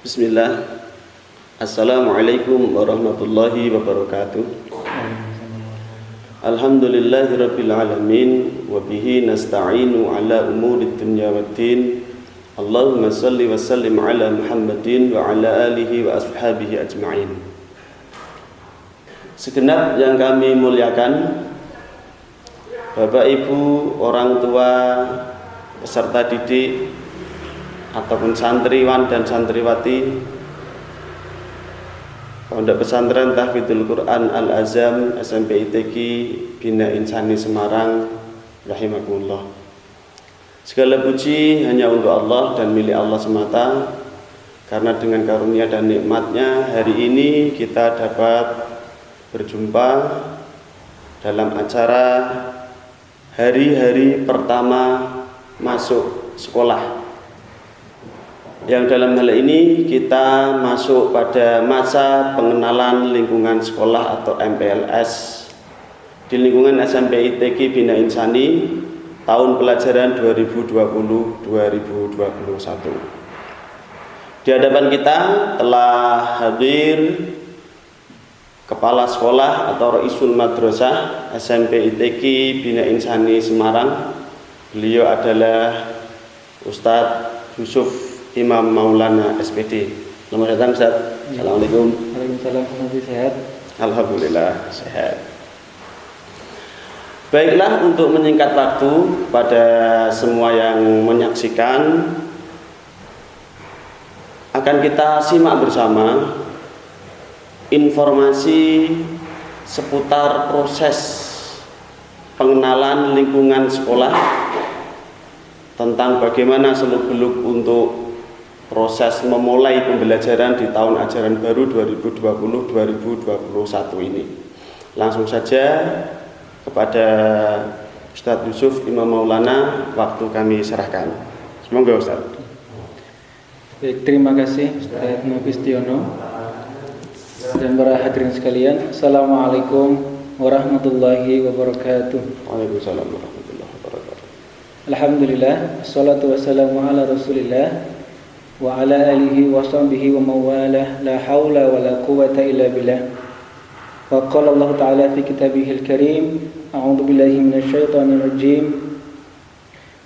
Bismillah. Assalamualaikum warahmatullahi wabarakatuh. Alhamdulillahirabbil alamin wa bihi nasta'inu ala umurid dunya waddin. Allahumma shalli wa sallim ala Muhammadin wa ala alihi wa ashabihi ajma'in. Segenap yang kami muliakan, Bapak Ibu, orang tua, peserta didik ataupun santriwan dan santriwati Pondok Pesantren Tahfidzul Quran Al-Azam SMP ITQ Bina Insani Semarang rahimakumullah. Segala puji hanya untuk Allah dan milik Allah semata, karena dengan karunia dan nikmatnya hari ini kita dapat berjumpa dalam acara hari-hari pertama masuk sekolah, yang dalam hal ini kita masuk pada masa pengenalan lingkungan sekolah atau MPLS di lingkungan SMP ITQ Bina Insani tahun pelajaran 2020-2021. Di hadapan kita telah hadir Kepala Sekolah atau Raisul Madrasah SMP ITQ Bina Insani Semarang. Beliau adalah Ustadz Yusuf Imam Maulana SPD. Selamat datang Ustaz. Assalamualaikum. Waalaikumsalam. Sehat? Alhamdulillah sehat. Baiklah, untuk menyingkat waktu pada semua yang menyaksikan, akan kita simak bersama informasi seputar proses pengenalan lingkungan sekolah, tentang bagaimana seluk-beluk untuk proses memulai pembelajaran di tahun ajaran baru 2020-2021 ini. Langsung saja kepada Ustadz Yusuf Imam Maulana, waktu kami serahkan. Semoga Ustadz. Baik, terima kasih Ustadz Nofistiono dan para hadirin sekalian. Assalamualaikum warahmatullahi wabarakatuh. Waalaikumsalam warahmatullahi wabarakatuh. Alhamdulillah, wassalatu wassalamu ala rasulillah wa ala alihi wa sahbihi wa mawalah, la hawla wa la quwata illa billah. Wa qala Allah ta'ala fi kitabihil karim, a'udhu billahi minasyaitanir rajim,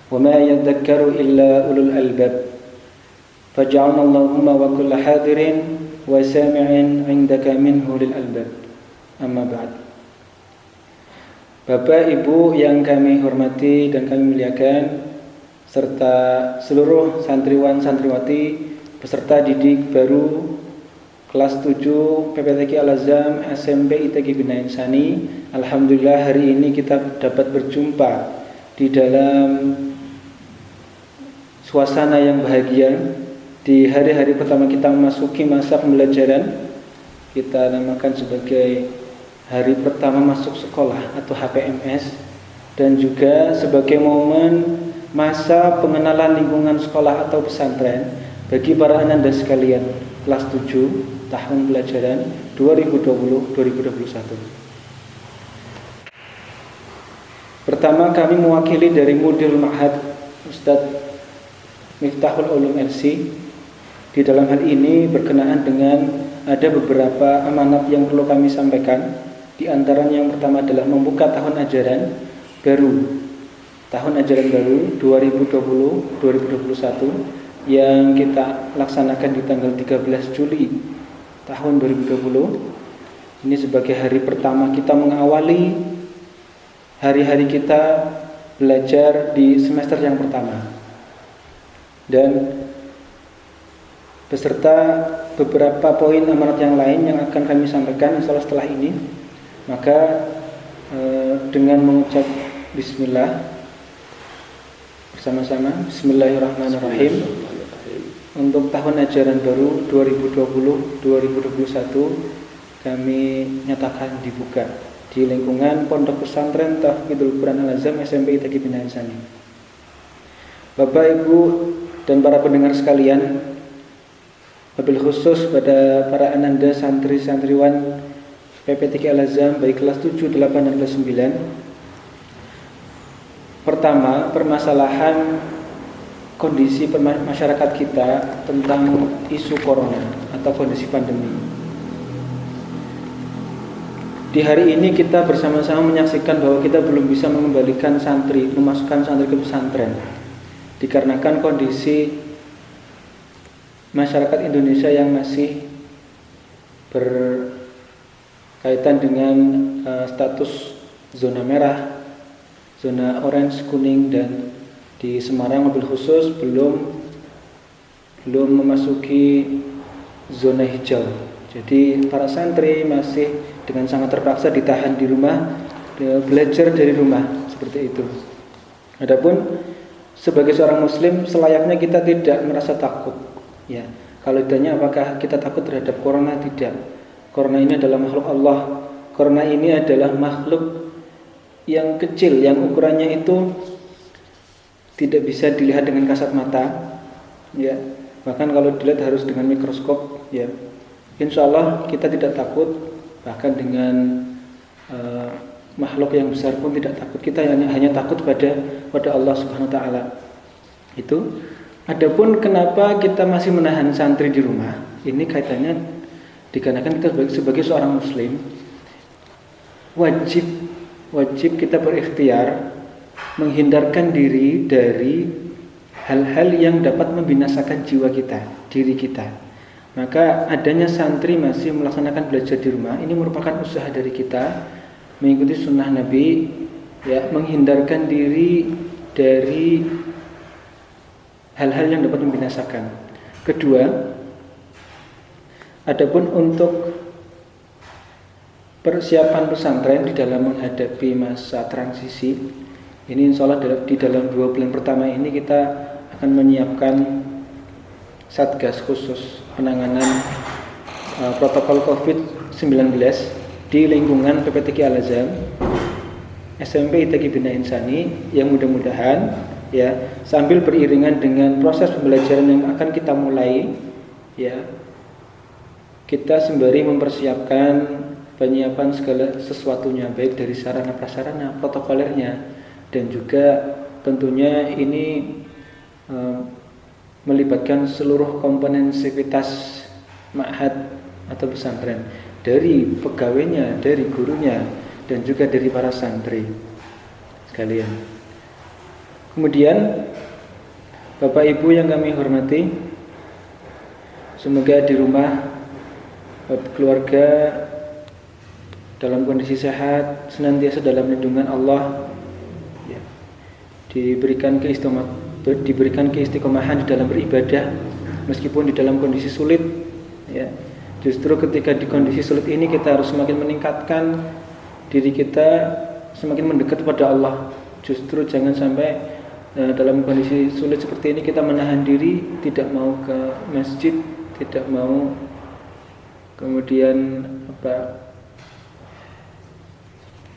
wa ma yadhakkaru illa ulul albab, faj'alna Allahumma wa kulla hadirin wa sami'in indaka minhu lil albab. Amma ba'd. Bapak Ibu yang kami hormati dan kami muliakan, serta seluruh santriwan santriwati peserta didik baru kelas 7 PPTQ Al-Azam SMP ITQ Bina Insani. Alhamdulillah hari ini kita dapat berjumpa di dalam suasana yang bahagia di hari-hari pertama kita memasuki masa pembelajaran. Kita namakan sebagai hari pertama masuk sekolah atau HPMS, dan juga sebagai momen masa pengenalan lingkungan sekolah atau pesantren bagi para ananda sekalian kelas 7 tahun pelajaran 2020-2021. Pertama, kami mewakili dari Mudir Ma'had Ustadz Miftahul Ulum LC. Di dalam hal ini berkenaan dengan ada beberapa amanat yang perlu kami sampaikan. Di antaranya yang pertama adalah membuka tahun ajaran baru 2020-2021 yang kita laksanakan di tanggal 13 Juli tahun 2020. Ini sebagai hari pertama kita mengawali hari-hari kita belajar di semester yang pertama, dan beserta beberapa poin amanat yang lain yang akan kami sampaikan insyaallah setelah ini. Maka dengan mengucap bismillah bersama-sama, bismillahirrahmanirrahim, untuk tahun ajaran baru 2020-2021 kami nyatakan dibuka di lingkungan Pondok Pesantren Tahfidzul Quran Al-Azam SMP ITQ Bina Insani. Bapak Ibu dan para pendengar sekalian, wabil khusus pada para ananda santri-santriwan PPTQ Al-Azam baik kelas 7, 8 dan kelas 9. Pertama, permasalahan kondisi masyarakat kita tentang isu corona atau kondisi pandemi. Di hari ini kita bersama-sama menyaksikan bahwa kita belum bisa mengembalikan santri, memasukkan santri ke pesantren, dikarenakan kondisi masyarakat Indonesia yang masih berkaitan dengan status zona merah, zona orange, kuning, dan di Semarang mobil khusus belum memasuki zona hijau. Jadi para santri masih dengan sangat terpaksa ditahan di rumah, belajar dari rumah seperti itu. Adapun sebagai seorang muslim selayaknya kita tidak merasa takut. Ya, kalau ditanya apakah kita takut terhadap corona, tidak. Corona ini adalah makhluk Allah. Corona ini adalah makhluk yang kecil, yang ukurannya itu tidak bisa dilihat dengan kasat mata. Ya, bahkan kalau dilihat harus dengan mikroskop. Ya, insya Allah kita tidak takut. Bahkan dengan makhluk yang besar pun tidak takut. Kita hanya takut pada Allah Subhanahu Wa Taala. Itu. Adapun kenapa kita masih menahan santri di rumah? Ini kaitannya dikarenakan kita sebagai seorang muslim wajib kita berikhtiar menghindarkan diri dari hal-hal yang dapat membinasakan jiwa kita, diri kita. Maka adanya santri masih melaksanakan belajar di rumah, ini merupakan usaha dari kita mengikuti sunnah Nabi, ya, menghindarkan diri dari hal-hal yang dapat membinasakan. Kedua, adapun untuk persiapan pesantren di dalam menghadapi masa transisi, ini insya Allah di dalam 2 bulan pertama ini kita akan menyiapkan satgas khusus penanganan protokol COVID-19 di lingkungan PPTQ Al-Azam SMP ITQ Bina Insani, yang mudah-mudahan ya sambil beriringan dengan proses pembelajaran yang akan kita mulai, ya, kita sembari mempersiapkan penyiapan segala sesuatunya, baik dari sarana prasarana, protokolernya, dan juga tentunya ini melibatkan seluruh komponen sivitas ma'had atau pesantren, dari pegawainya, dari gurunya, dan juga dari para santri sekalian. Kemudian Bapak Ibu yang kami hormati, semoga di rumah keluarga dalam kondisi sehat, senantiasa dalam lindungan Allah, ya, diberikan keistiqomahan di dalam beribadah meskipun di dalam kondisi sulit, ya. Justru ketika di kondisi sulit ini kita harus semakin meningkatkan diri kita, semakin mendekat kepada Allah. Justru jangan sampai dalam kondisi sulit seperti ini kita menahan diri, tidak mau ke masjid, tidak mau kemudian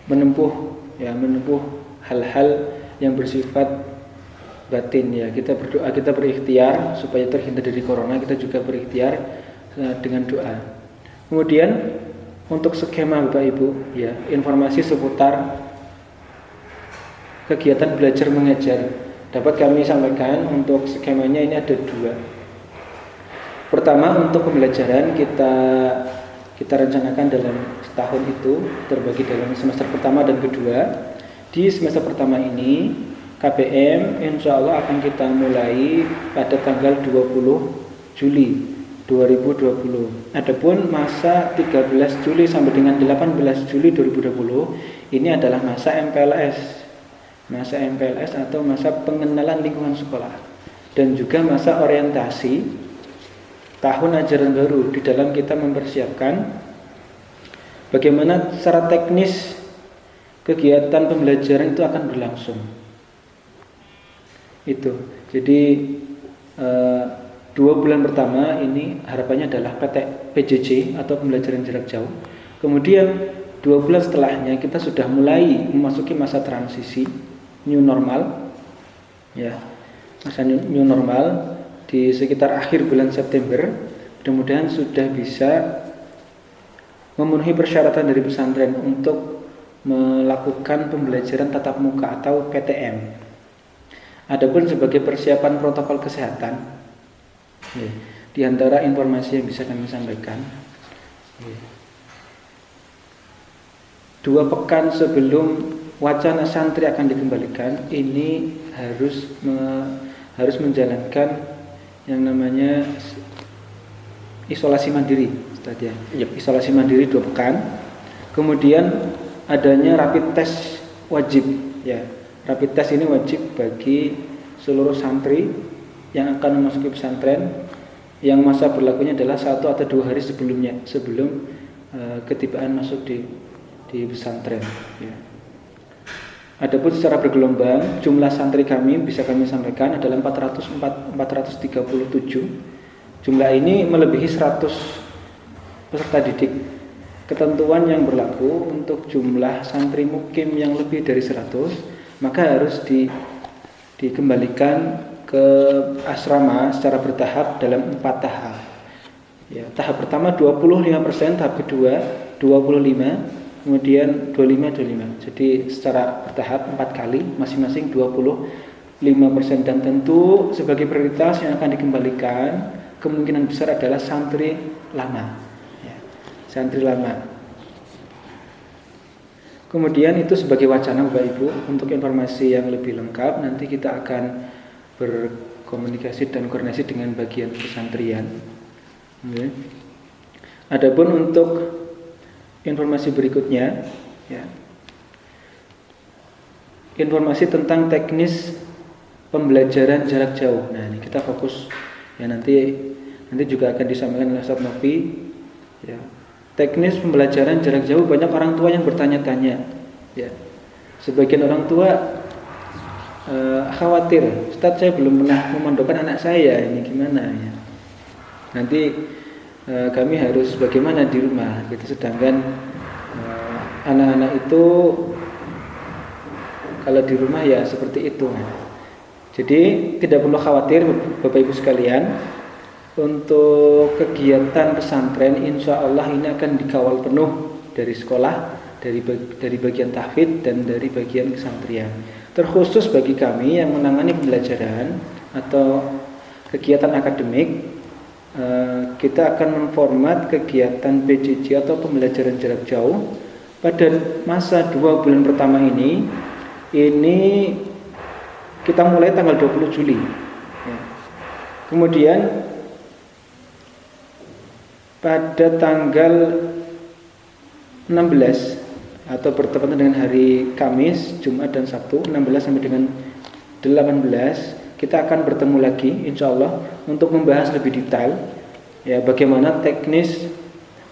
menempuh hal-hal yang bersifat batin, ya. Kita berdoa, kita berikhtiar supaya terhindar dari corona, kita juga berikhtiar dengan doa. Kemudian untuk skema Bapak Ibu, ya, informasi seputar kegiatan belajar mengajar dapat kami sampaikan. Untuk skemanya ini ada 2. Pertama, untuk pembelajaran kita rencanakan dalam setahun itu terbagi dalam semester pertama dan kedua. Di semester pertama ini KBM insya Allah akan kita mulai pada tanggal 20 Juli 2020. Adapun masa 13 Juli sampai dengan 18 Juli 2020 ini adalah masa MPLS. Masa MPLS atau masa pengenalan lingkungan sekolah, dan juga masa orientasi tahun ajaran baru, di dalam kita mempersiapkan bagaimana secara teknis kegiatan pembelajaran itu akan berlangsung. Itu. Jadi 2 bulan pertama ini harapannya adalah PJJ atau pembelajaran jarak jauh. Kemudian 2 bulan setelahnya kita sudah mulai memasuki masa transisi new normal, ya, masa new normal di sekitar akhir bulan September. Mudah-mudahan sudah bisa memenuhi persyaratan dari pesantren untuk melakukan pembelajaran tatap muka atau PTM. Adapun sebagai persiapan protokol kesehatan, ya, di antara informasi yang bisa kami sampaikan, ya, 2 pekan sebelum wacana santri akan dikembalikan, ini harus menjalankan yang namanya isolasi mandiri, Ustaz ya. Yep. Isolasi mandiri 2 pekan. Kemudian adanya rapid test wajib, ya. Rapid test ini wajib bagi seluruh santri yang akan memasuki pesantren, yang masa berlakunya adalah 1 atau 2 hari sebelum ketibaan masuk di pesantren, ya. Adapun secara bergelombang, jumlah santri kami bisa kami sampaikan adalah 437. Jumlah ini melebihi 100 peserta didik. Ketentuan yang berlaku untuk jumlah santri mukim yang lebih dari 100, maka harus dikembalikan ke asrama secara bertahap dalam 4 tahap. Ya, tahap pertama 25%, tahap kedua 25%, kemudian 25. Jadi secara bertahap 4 kali, masing-masing 25%, dan tentu sebagai prioritas yang akan dikembalikan kemungkinan besar adalah santri lama, ya, santri lama. Kemudian itu sebagai wacana Bapak Ibu. Untuk informasi yang lebih lengkap nanti kita akan berkomunikasi dan koordinasi dengan bagian pesantrian. Okay. Adapun untuk informasi berikutnya, ya, informasi tentang teknis pembelajaran jarak jauh. Nah, ini kita fokus, ya, nanti juga akan disampaikan oleh Ustaz Novi, ya. Teknis pembelajaran jarak jauh, banyak orang tua yang bertanya-tanya, ya. Sebagian orang tua khawatir, Ustaz, saya belum pernah memondokkan anak saya, ini gimana ya? Nanti kami harus bagaimana di rumah, gitu. Sedangkan anak-anak itu kalau di rumah ya seperti itu. Jadi tidak perlu khawatir Bapak Ibu sekalian. Untuk kegiatan pesantren, insya Allah ini akan dikawal penuh dari sekolah, dari bagian tahfidz dan dari bagian kesantrian. Terkhusus bagi kami yang menangani pembelajaran atau kegiatan akademik, kita akan memformat kegiatan PJJ atau pembelajaran jarak jauh pada masa 2 bulan pertama ini kita mulai tanggal 20 Juli. Ya. Kemudian pada tanggal 16 atau bertepatan dengan hari Kamis, Jumat dan Sabtu, 16 sampai dengan 18, kita akan bertemu lagi insya Allah untuk membahas lebih detail, ya, bagaimana teknis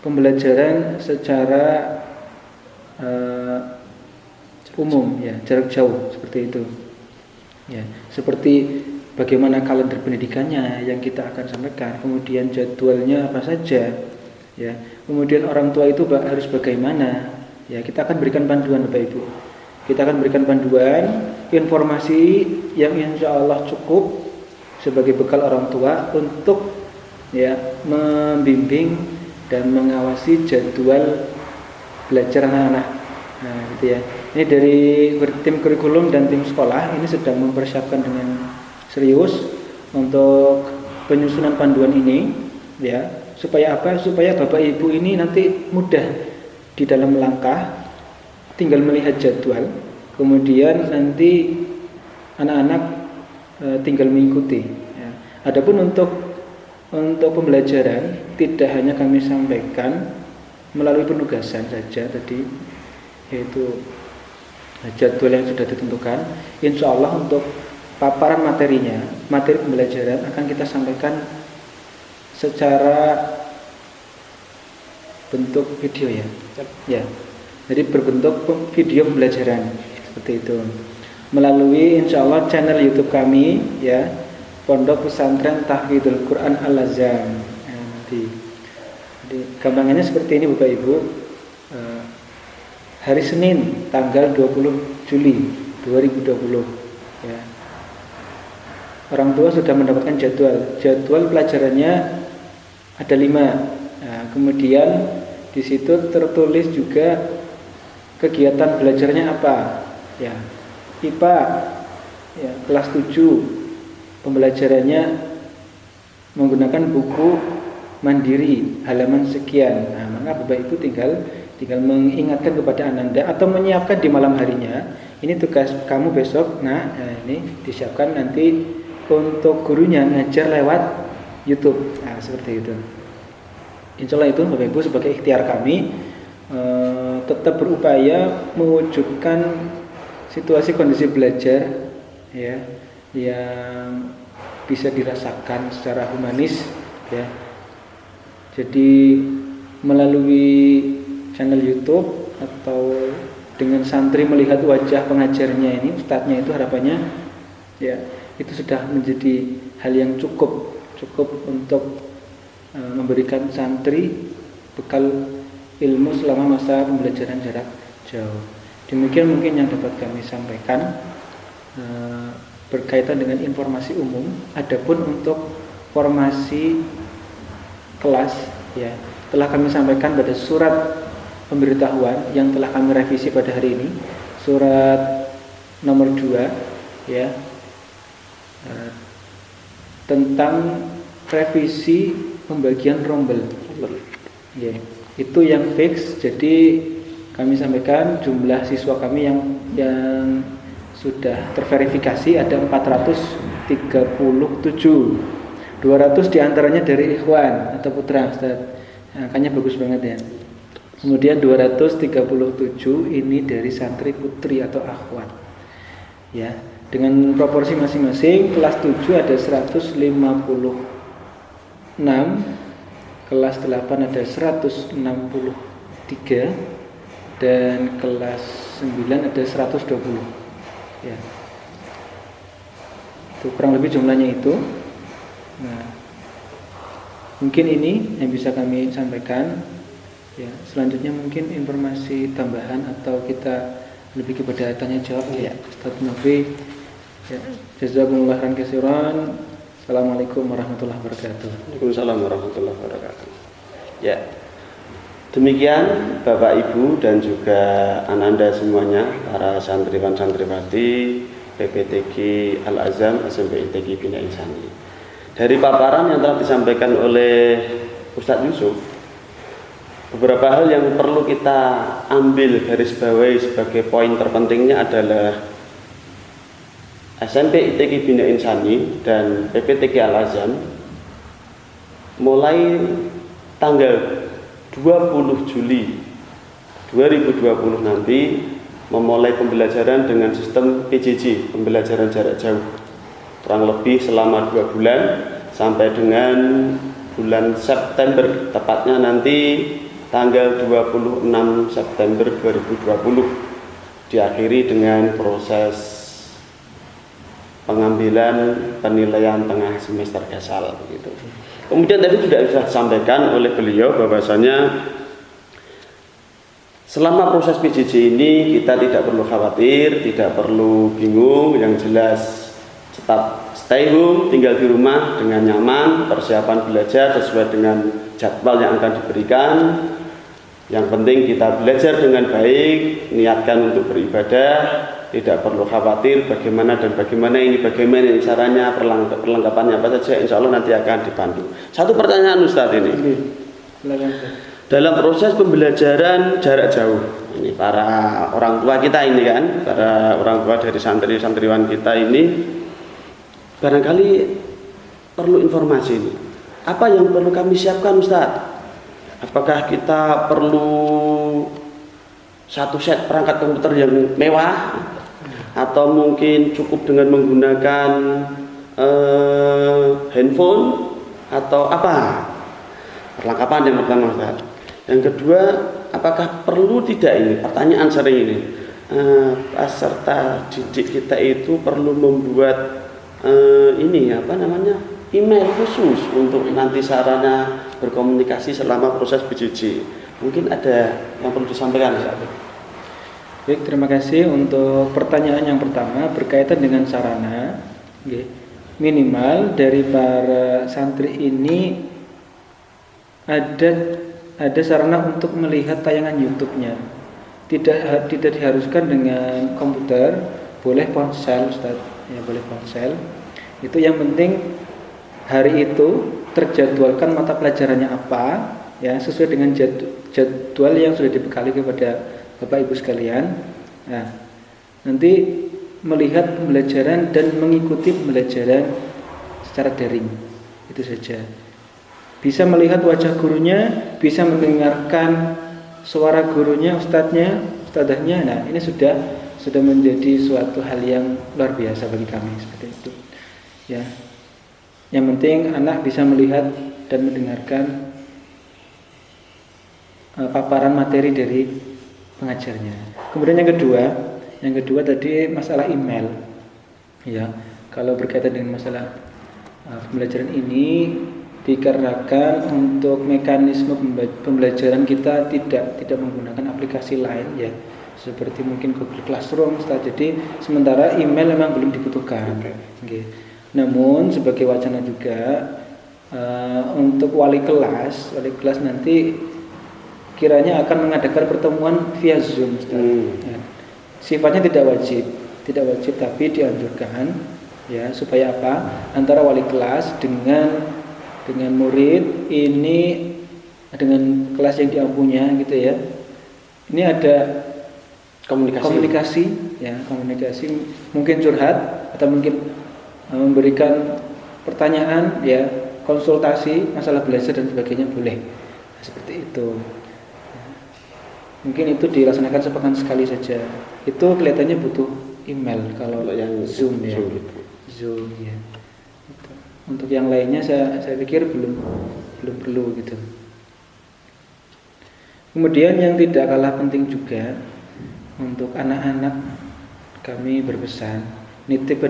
pembelajaran secara umum, ya, jarak jauh seperti itu, ya, seperti bagaimana kalender pendidikannya yang kita akan sampaikan, kemudian jadwalnya apa saja, ya, kemudian orang tua itu harus bagaimana, ya, kita akan berikan panduan Bapak Ibu. Kita akan berikan panduan, informasi yang insya Allah cukup sebagai bekal orang tua untuk, ya, membimbing dan mengawasi jadwal belajar anak-anak. Nah, gitu ya. Ini dari tim kurikulum dan tim sekolah ini sedang mempersiapkan dengan serius untuk penyusunan panduan ini, ya, supaya apa? Supaya Bapak Ibu ini nanti mudah di dalam langkah, tinggal melihat jadwal, kemudian nanti anak-anak tinggal mengikuti, ya. Adapun untuk pembelajaran tidak hanya kami sampaikan melalui penugasan saja tadi, yaitu jadwal yang sudah ditentukan. Insya Allah untuk paparan materinya, materi pembelajaran akan kita sampaikan secara bentuk video, ya. Ya. Jadi berbentuk video pembelajaran seperti itu. Melalui insya Allah channel YouTube kami, ya, Pondok Pesantren Tahfidzul Quran Al-Azam. Jadi gampangannya seperti ini Bapak Ibu. Hari Senin tanggal 20 Juli 2020, ya. Orang tua sudah mendapatkan jadwal pelajarannya ada 5. Nah, kemudian di situ tertulis juga kegiatan belajarnya apa, ya. IPA ya, kelas 7 pembelajarannya menggunakan buku mandiri halaman sekian. Nah, maka Bapak Ibu tinggal mengingatkan kepada Ananda atau menyiapkan di malam harinya, ini tugas kamu besok. Nah, ini disiapkan nanti untuk gurunya ngajar lewat YouTube. Nah, seperti itu. Insya Allah itu Bapak Ibu sebagai ikhtiar kami tetap berupaya mewujudkan situasi kondisi belajar ya yang bisa dirasakan secara humanis ya. Jadi melalui channel YouTube atau dengan santri melihat wajah pengajarnya ini, ustadznya itu, harapannya ya itu sudah menjadi hal yang cukup untuk memberikan santri bekal ilmu selama masa pembelajaran jarak jauh. Demikian mungkin yang dapat kami sampaikan berkaitan dengan informasi umum. Adapun untuk formasi kelas ya, telah kami sampaikan pada surat pemberitahuan yang telah kami revisi pada hari ini, surat nomor 2 ya, tentang revisi pembagian rombel ya, itu yang fix. Jadi kami sampaikan jumlah siswa kami yang sudah terverifikasi ada 437. 200 diantaranya dari ikhwan atau putra, Ustaz. Angkanya bagus banget ya. Kemudian 237 ini dari santri putri atau akhwat. Ya, dengan proporsi masing-masing. Kelas 7 ada 156, kelas 8 ada 163, dan kelas 9 ada 120. Ya. Itu kurang lebih jumlahnya itu. Nah, mungkin ini yang bisa kami sampaikan. Ya, selanjutnya mungkin informasi tambahan atau kita lebih kepada tanya jawab ya, Ustaz Nofri. Ya, jazakumullah khairan katsiran. Assalamualaikum warahmatullahi wabarakatuh. Waalaikumsalam warahmatullahi wabarakatuh. Ya, demikian Bapak Ibu dan juga Ananda semuanya, para santriwan santriwati PPTG Al-Azam SMP ITQ Bina Insani. Dari paparan yang telah disampaikan oleh Ustadz Yusuf, beberapa hal yang perlu kita ambil garis bawahi sebagai poin terpentingnya adalah SMP ITQ Bina Insani dan PPTG Al-Azam mulai tanggal 20 Juli 2020 nanti memulai pembelajaran dengan sistem PJJ, pembelajaran jarak jauh, kurang lebih selama 2 bulan sampai dengan bulan September, tepatnya nanti tanggal 26 September 2020 diakhiri dengan proses pengambilan penilaian tengah semester gasal begitu. Kemudian tadi sudah disampaikan oleh beliau bahwasanya selama proses PJJ ini kita tidak perlu khawatir, tidak perlu bingung, yang jelas tetap stay home, tinggal di rumah dengan nyaman, persiapan belajar sesuai dengan jadwal yang akan diberikan. Yang penting kita belajar dengan baik, niatkan untuk beribadah, tidak perlu khawatir bagaimana ini caranya, perlengkapannya apa saja, insya Allah nanti akan dibantu. Satu pertanyaan Ustadz ini. Dalam proses pembelajaran jarak jauh, ini para orang tua kita ini kan, para orang tua dari santriwan kita ini, barangkali perlu informasi ini. Apa yang perlu kami siapkan Ustadz? Apakah kita perlu satu set perangkat komputer yang mewah, atau mungkin cukup dengan menggunakan handphone, atau apa? Perlengkapan yang pertama Ustadz. Yang kedua, apakah perlu tidak ini? Pertanyaan sering ini. Peserta didik kita itu perlu membuat email khusus untuk nanti sarana berkomunikasi selama proses PJJ. Mungkin ada yang perlu disampaikan Ustaz. Baik, terima kasih untuk pertanyaan yang pertama berkaitan dengan sarana. Minimal dari para santri ini ada sarana untuk melihat tayangan YouTube-nya. Tidak diharuskan dengan komputer, boleh ponsel Ustaz. ya boleh ponsel. Itu yang penting hari itu terjadwalkan mata pelajarannya apa, ya sesuai dengan jadwal yang sudah dibekali kepada Bapak Ibu sekalian. Nah, nanti melihat pembelajaran dan mengikuti pembelajaran secara daring, itu saja. Bisa melihat wajah gurunya, bisa mendengarkan suara gurunya, ustadzahnya. Nah, ini sudah menjadi suatu hal yang luar biasa bagi kami seperti itu. Ya. Yang penting anak bisa melihat dan mendengarkan paparan materi dari pengajarnya. Kemudian yang kedua tadi masalah email. Ya, kalau berkaitan dengan masalah pembelajaran ini dikarenakan untuk mekanisme pembelajaran kita tidak menggunakan aplikasi lain ya, seperti mungkin Google Classroom. Jadi sementara email memang belum dibutuhkan. Okay. Namun sebagai wacana juga untuk wali kelas nanti kiranya akan mengadakan pertemuan via Zoom. Ya. Sifatnya tidak wajib tapi dianjurkan ya, supaya apa? Antara wali kelas dengan murid ini, dengan kelas yang diampunya gitu ya. Ini ada komunikasi mungkin curhat atau mungkin memberikan pertanyaan ya, konsultasi masalah belajar dan sebagainya boleh. Nah, seperti itu. Mungkin itu dilaksanakan sepekan sekali saja. Itu kelihatannya butuh email kalau yang Zoom ya. Zoom ya. Untuk yang lainnya saya pikir belum perlu gitu. Kemudian yang tidak kalah penting juga untuk anak-anak, kami berpesan nitip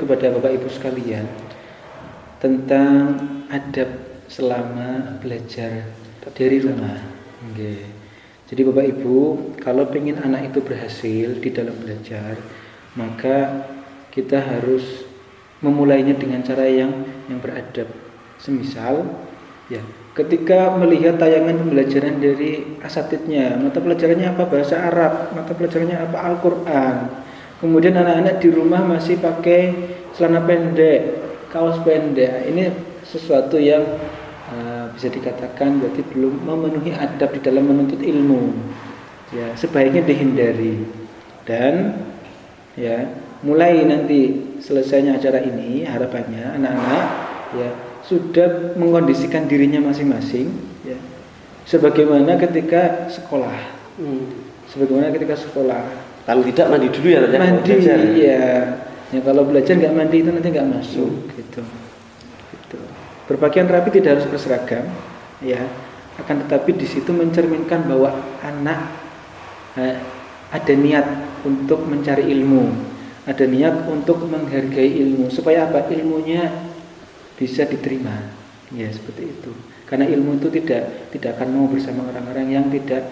kepada Bapak Ibu sekalian tentang adab selama belajar dari rumah. Okay. Jadi Bapak Ibu, kalau ingin anak itu berhasil di dalam belajar, maka kita harus memulainya dengan cara yang beradab. Semisal ya, ketika melihat tayangan pembelajaran dari asatidnya, mata pelajarannya apa? Bahasa Arab, mata pelajarannya apa? Al-Qur'an. Kemudian anak-anak di rumah masih pakai celana pendek, kaos pendek. Ini sesuatu yang bisa dikatakan berarti belum memenuhi adab di dalam menuntut ilmu. Ya, sebaiknya dihindari. Dan ya, mulai nanti selesainya acara ini, harapannya anak-anak ya sudah mengkondisikan dirinya masing-masing ya, sebagaimana ketika sekolah. Kalau tidak mandi dulu ya, mandi iya. Ya kalau belajar nggak mandi itu nanti nggak masuk gitu. Berpakaian rapi tidak harus berseragam ya, akan tetapi di situ mencerminkan bahwa anak ada niat untuk mencari ilmu, ada niat untuk menghargai ilmu, supaya apa? Ilmunya bisa diterima ya, seperti itu. Karena ilmu itu tidak akan mau bersama orang-orang yang tidak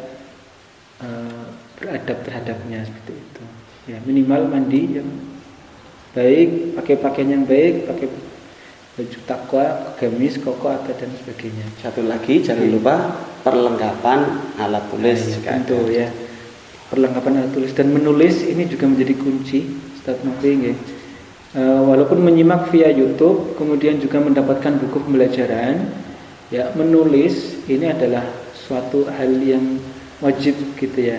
beradab terhadapnya, seperti itu ya. Minimal mandi yang baik, pakai pakaian yang baik, pakai baju takwa, gamis, koko, ada dan sebagainya. Satu lagi jangan lupa perlengkapan alat tulis. Tentu ya, perlengkapan alat tulis dan menulis ini juga menjadi kunci. Ustaz Novi walaupun menyimak via YouTube, kemudian juga mendapatkan buku pembelajaran ya, menulis ini adalah suatu hal yang wajib gitu ya.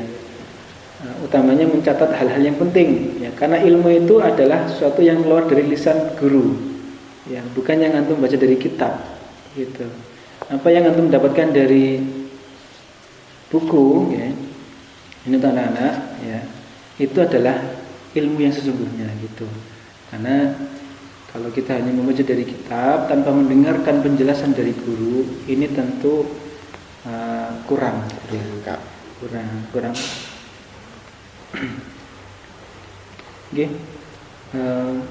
Utamanya mencatat hal-hal yang penting ya, karena ilmu itu adalah sesuatu yang keluar dari lisan guru ya, bukan yang antum baca dari kitab gitu. Apa yang antum dapatkan dari buku ya, ini untuk anak-anak ya, itu adalah ilmu yang sesungguhnya gitu. Karena kalau kita hanya membaca dari kitab tanpa mendengarkan penjelasan dari guru, ini tentu kurang. Oke,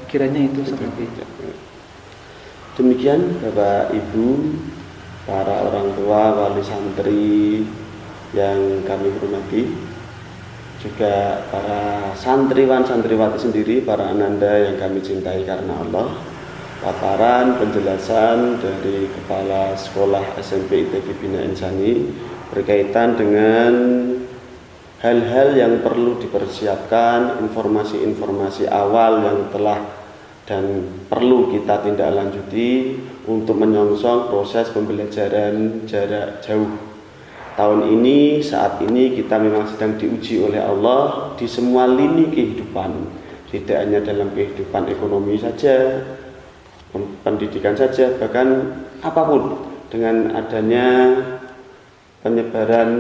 kiranya itu seperti itu. Demikian Bapak Ibu, para orang tua, wali santri yang kami hormati, juga para santriwan santriwati sendiri, para ananda yang kami cintai karena Allah. Paparan penjelasan dari Kepala Sekolah SMP ITB Bina Insani berkaitan dengan hal-hal yang perlu dipersiapkan, informasi-informasi awal yang telah dan perlu kita tindak lanjuti untuk menyongsong proses pembelajaran jarak jauh. Tahun ini, saat ini kita memang sedang diuji oleh Allah di semua lini kehidupan, tidak hanya dalam kehidupan ekonomi saja, pendidikan saja, bahkan apapun. Dengan adanya penyebaran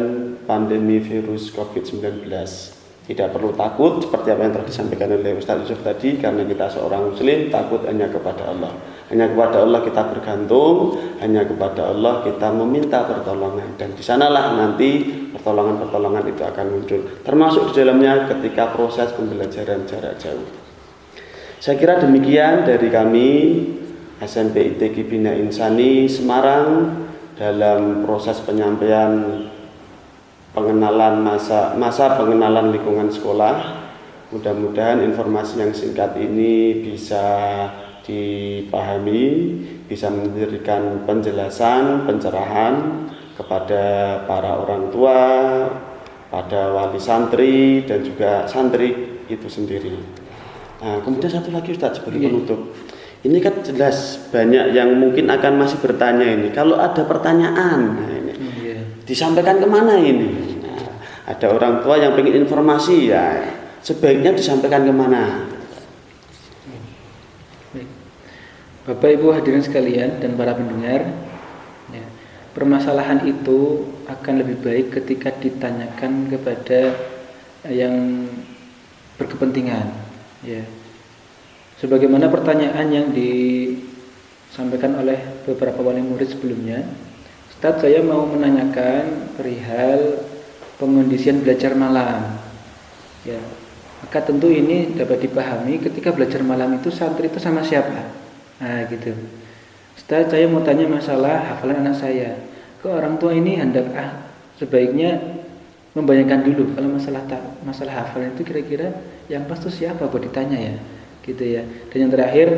pandemi virus COVID-19, tidak perlu takut seperti apa yang telah disampaikan oleh Ustaz Yusuf tadi, karena kita seorang muslim takut hanya kepada Allah. Hanya kepada Allah kita bergantung, hanya kepada Allah kita meminta pertolongan, dan di sanalah nanti pertolongan-pertolongan itu akan muncul, termasuk di dalamnya ketika proses pembelajaran jarak jauh. Saya kira demikian dari kami SMP ITQ Bina Insani Semarang dalam proses penyampaian pengenalan masa pengenalan lingkungan sekolah. Mudah-mudahan informasi yang singkat ini bisa dipahami, bisa memberikan penjelasan, pencerahan kepada para orang tua, pada wali santri dan juga santri itu sendiri. Nah, kemudian satu lagi Ustaz sebagai penutup. Ini kan jelas banyak yang mungkin akan masih bertanya ini. Kalau ada pertanyaan, nah ini disampaikan kemana ini? Nah, ada orang tua yang ingin informasi, ya sebaiknya disampaikan kemana? Bapak Ibu hadirin sekalian dan para pendengar, ya, permasalahan itu akan lebih baik ketika ditanyakan kepada yang berkepentingan, ya. Sebagaimana pertanyaan yang disampaikan oleh beberapa wali murid sebelumnya, Ustaz, saya mau menanyakan perihal pengondisian belajar malam. Ya, maka tentu ini dapat dipahami ketika belajar malam itu santri itu sama siapa. Nah, gitu. Ustaz, saya mau tanya masalah hafalan anak saya. Ke orang tua ini hendak sebaiknya membayangkan dulu kalau masalah hafalan itu kira-kira yang pas itu siapa buat ditanya ya. Gitu ya. Dan yang terakhir,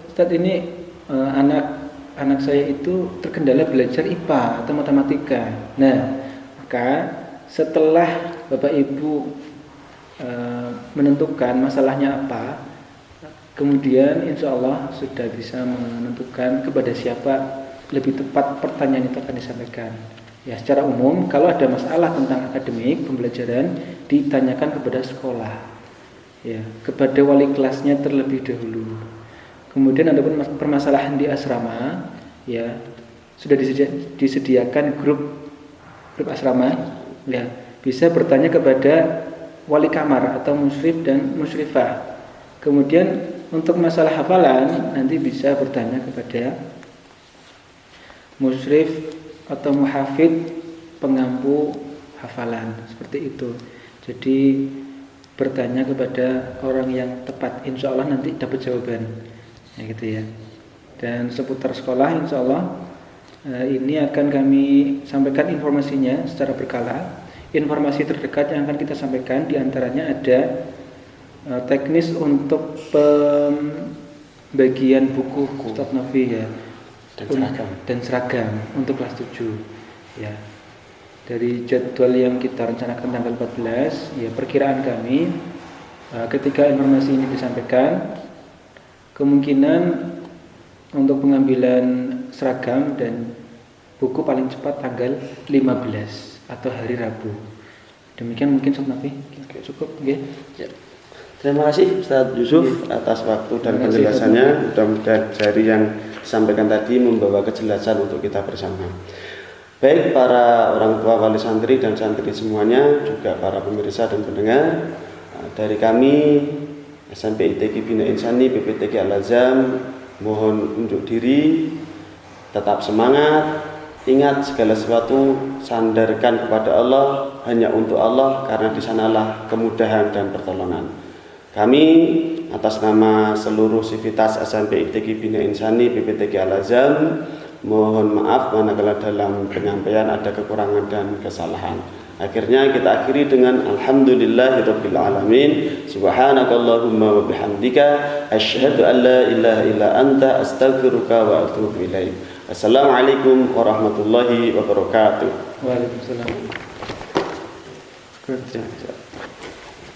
Ustaz, ini anak saya itu terkendala belajar IPA atau matematika. Nah, maka setelah Bapak Ibu menentukan masalahnya apa, kemudian insya Allah sudah bisa menentukan kepada siapa lebih tepat pertanyaan itu akan disampaikan. Ya, secara umum kalau ada masalah tentang akademik pembelajaran ditanyakan kepada sekolah. Ya, kepada wali kelasnya terlebih dahulu. Kemudian ada pun permasalahan di asrama, ya sudah disediakan grup asrama, ya bisa bertanya kepada wali kamar atau musyrif dan musyrifah. Kemudian untuk masalah hafalan nanti bisa bertanya kepada musyrif atau muhafid pengampu hafalan, seperti itu. Jadi bertanya kepada orang yang tepat, insya Allah nanti dapat jawaban, ya gitu ya. Dan seputar sekolah, insya Allah ini akan kami sampaikan informasinya secara berkala. Informasi terdekat yang akan kita sampaikan diantaranya ada teknis untuk pembagian buku Ustaz Novi, ya, dan seragam untuk kelas 7, ya. Dari jadwal yang kita rencanakan tanggal 14, ya perkiraan kami ketika informasi ini disampaikan, kemungkinan untuk pengambilan seragam dan buku paling cepat tanggal 15 atau hari Rabu. Demikian mungkin Ustaz Nafi. Cukup, okay? Ya. Terima kasih Ustaz Yusuf atas waktu dan penjelasannya. Mudah-mudahan dari yang disampaikan tadi membawa kejelasan untuk kita bersama. Baik para orang tua, wali santri dan santri semuanya, juga para pemirsa dan pendengar, dari kami SMP ITQ Bina Insani PPTQ Al-Azam mohon unjuk diri, tetap semangat, ingat segala sesuatu sandarkan kepada Allah, hanya untuk Allah, karena di sanalah kemudahan dan pertolongan. Kami atas nama seluruh sivitas SMP ITQ Bina Insani PPTQ Al-Azam mohon maaf manakala dalam penyampaian ada kekurangan dan kesalahan. Akhirnya kita akhiri dengan alhamdulillahirabbil alamin. Subhanakallahumma wa bihamdika asyhadu an la ilaha illa anta astaghfiruka wa atubu ilaik. Assalamualaikum warahmatullahi wabarakatuh. Waalaikumsalam. Terima kasih.